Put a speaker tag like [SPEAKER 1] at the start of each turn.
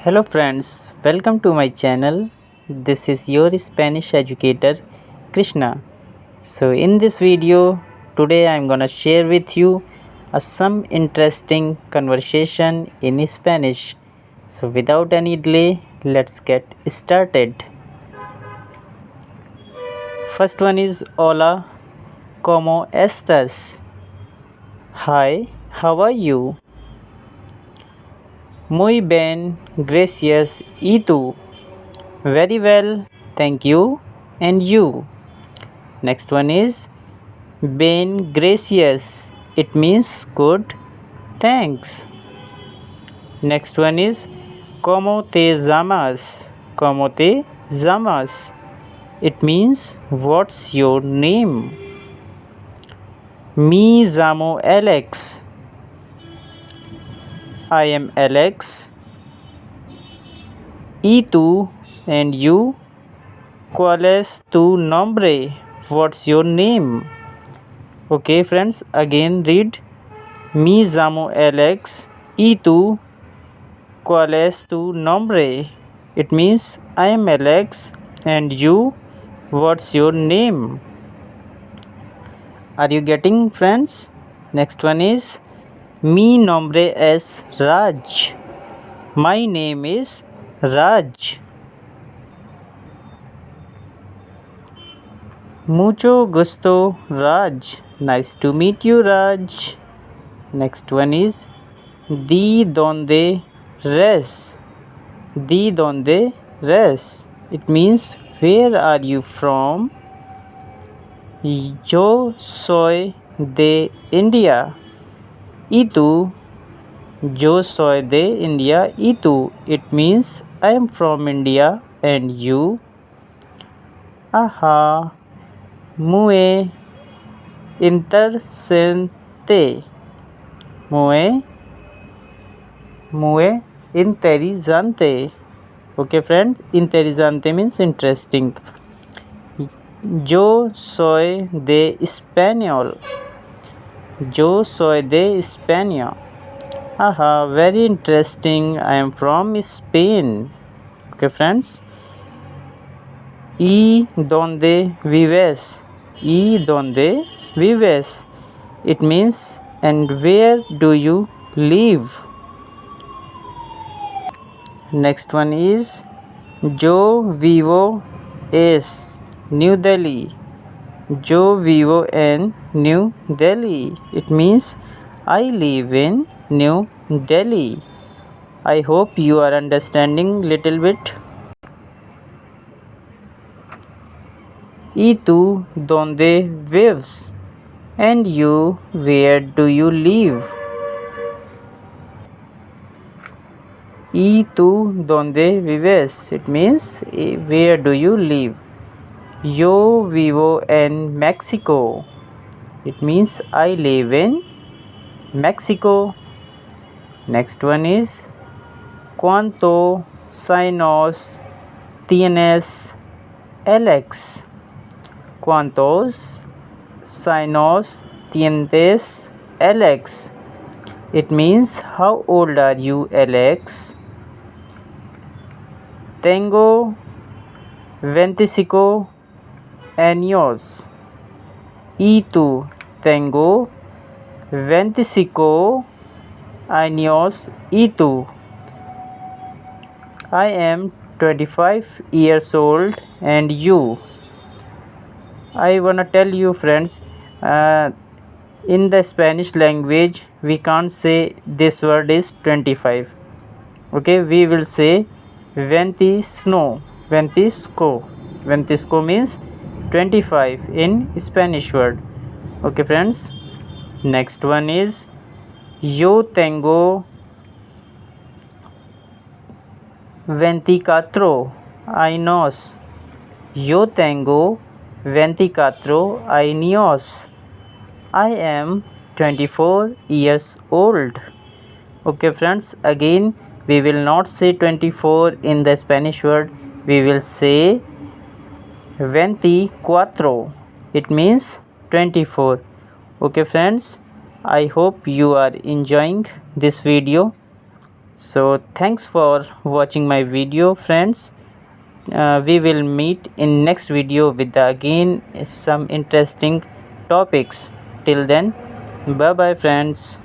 [SPEAKER 1] Hello friends, welcome to my channel. This is your Spanish educator Krishna. So in this video today I am gonna share with you some interesting conversation in Spanish. So without any delay, let's get started. First one is hola, ¿cómo estás? Hi, how are you? Muy bien, gracias. ¿Y tú? Very well, thank you. And you? Next one is bien gracias. It means good, thanks. Next one is ¿cómo te llamas? ¿Cómo te llamas? It means what's your name? Me llamo Alex. I am Alex. ¿Y tú? And you? ¿Cuál es tu nombre? What's your name? Okay friends, again read. Me llamo Alex. ¿Y tú? ¿Cuál es tu nombre? It means I am Alex. And you? What's your name? Are you getting friends? Next one is Mi nombre es Raj. My name is Raj. Mucho gusto, Raj. Nice to meet you, Raj. Next one is ¿De dónde eres? ¿De dónde eres? It means where are you from? Yo soy de India. ¿Y tú? Yo soy de India. ¿Y tú? It means I am from India. And you? Aha. Muy interesante. Muy interesante. Okay friend, interesante means interesting. Yo soy de español. Yo soy de España. Aha, very interesting. I am from Spain. Okay friends. ¿Y dónde vives? ¿Y dónde vives? It means and where do you live? Next one is Yo vivo es New Delhi. Yo vivo en New Delhi. It means I live in New Delhi. I hope you are understanding little bit. ¿Y tú dónde vives? And you, where do you live? ¿Y tú dónde vives? It means where do you live? Yo vivo en Mexico. It means I live in Mexico. Next one is ¿Cuántos años tienes, Alex? ¿Cuántos años tienes, Alex? It means how old are you, Alex? Tengo 25 años. ¿Y tú? Tengo 25 años. ¿Y tú? I am 25 years old. And you? I wanna tell you friends, in the Spanish language we can't say this word is 25. Okay, we will say ventisno. Ventisco means 25 in Spanish word. Okay friends. Next one is Yo tengo 24 años. Yo tengo 24 años. I am 24 years old. Okay friends, again we will not say 24 in the Spanish word. We will say 24. It means 24. Okay friends, I hope you are enjoying this video. So thanks for watching my video, friends. We will meet in next video with again some interesting topics. Till then, bye bye, friends.